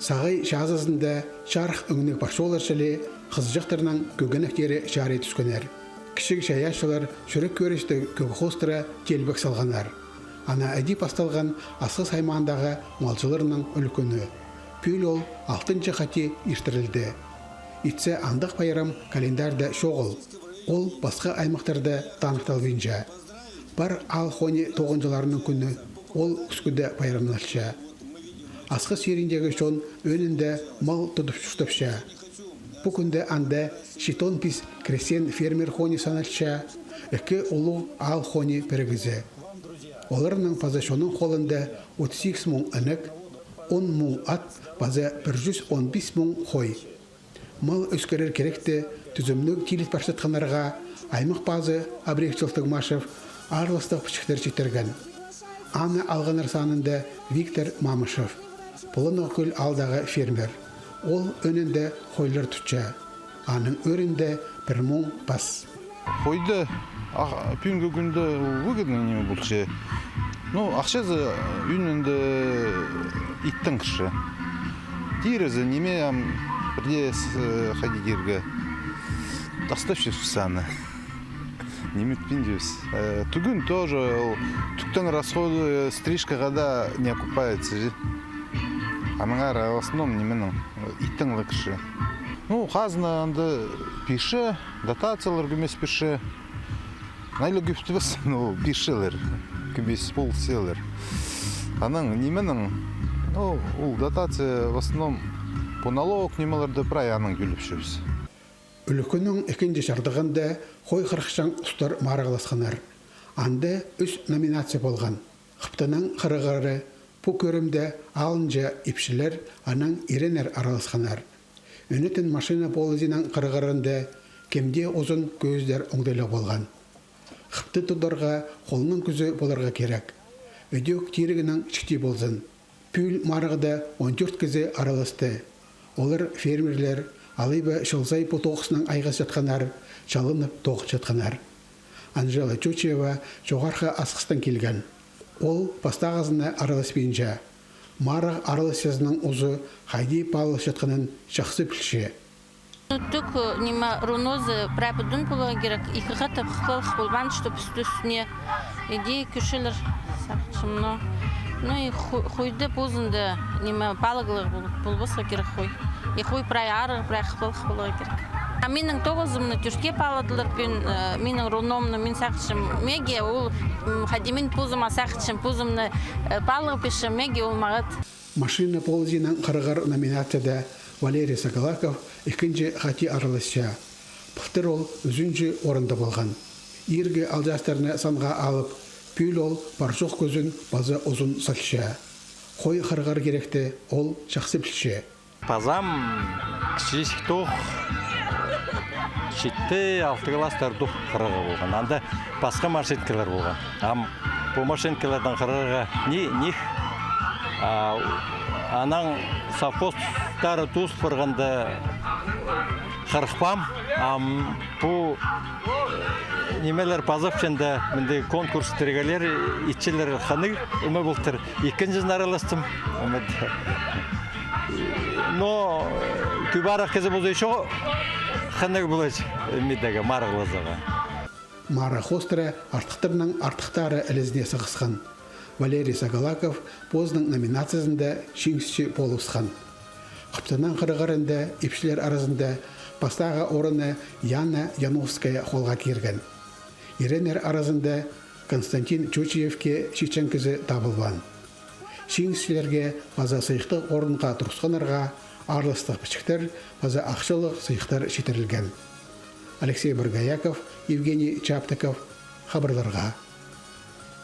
Сағай жазызында шарх үңінік башы олар шәле қызжықтарынан көгенектері жарай түскенер. Кішік жаяшылар жүрік көрісті көгі қостыра телбік салғанар. Ана әдеп асталған асқы саймағындағы малшыларының үлкені. Пүл ол 6-шы қати иштірілді. Итсе андық байрам календарда шоғыл. Ол басқа аймақтарда танықталғынша. Бар ал-хоне 9-жыларының күні ол күскіде байрамналша. Асқы серіндегі шон өнінде мал тұдып жүштіпша. Бұл күнде анда шитон пис кресен фермер хоне саналша, үкі ұлу ал-хоне бірігізі. Оларының паза шоның қолында 38 мың әнік, 10 мың ат, паза 115 мың хой. Мал өскерер керекті түзімнің келет баршатқанарға аймақ базы абрекчілтік машев арлыстық пүшіктер жетерген. Аны алғаныр санында Виктор Мамышев. Бұлын өкіл алдағы фермер. Ол өнінде хойлар түтча. Аның өрінде 1 мың бас. Хойды пүнгі күнді выгодный неме бұлшы. Ақшазы үнінде иттің кіші. Тирезі неме бірде ходить ерге. Оставьте саны. Немет пиндюс. Тугун тоже, туктан расходы, стрижка года не окупается. Аныңар в основном неменің иттің лыкшы. Қазына анды пиші, дотациялар көмес пиші. Найлы көптібіс, пишілер, көмес пол селер. Аның неменің, ол дотация в основном по налог немелерді прай аның көліп шөз. Үлікінің екінші жардығында қой қырықшан ұстар марағыласқанар. Анды үш номинация болған. Қыптының қырығары, бұл көрімді алынжа епшілер аның еренер араласқанар. Өнетін машина полызинан қырығарында кемде ұзын көздер оңдайлы болған. Қыпты тұдарға қолының күзі боларға керек. Өдек тирігінің шікті болзын. Пүл марығыда 14 кізі араласты. Олар фермерлер, алайба шылзай по тоқысының айғас жатқанар, жалынып тоқыс жатқанар. Анжела Чучева жоғарғы асқыстан келген. Ол пастағазына араласпейінжа. Марық араласязының ұзы қайди палылыс жатқанын жақсы білше. Тук нема рунозы прапыдын болуға керек. Екі қатып қылық болған, что үстіне иди күшілер сақшымно. И хойды позында нема палығылық болбасқа керек хой. И хой прай арығы, прай қылық болуға керек. Менің тоғызымны түршке паладылар, менің руномны мен сақшым меге, ол хадимин позыма сақшым, позымны палығы пешім меге олмағыд. Машина ползинан қырығар номинацияда Валерий Соколаков екінші қати араласша. Бұқтыр ол үзінші орында болған. Ерге алжастарына санға алып, пүл ол баршоқ көзін база ұзын салша. Қой қырығар керекті ол жақсы білше. Пазам кішісік тоқ, шетті 6 кластар тоқ қырығы болған. Анда басқа маршеткалар болған. Бұл маршеткалардан қырығы них. Анаң совхоздары туыс бұрғанда қырықпам. Бұл немелер пазапшында мінді конкурс тіргелер, итчелер қаның үмі бұлтыр. Екіншін араластым. Но күбарақ кезі бұлды шо қаның бұлыш үмедегі марығылызыға. Мара Хостыра артықтарының артықтары әлізіне сығысқан. Валерий Соколаков позның номинациясында шеңсші болысқан. Қыптынан қырығарында епшілер арасында пастаға орыны Яна Яновская қолға керген. Еренер арасында Константин Чучиевке шешенкізі табылған. Шеңсшілерге база сыйықтық орынға тұрысқанарға арлыстық пішіктер, база ақшылық сыйықтар шетірілген. Алексей Бургаяков, Евгений Чаптыков, хабарларға.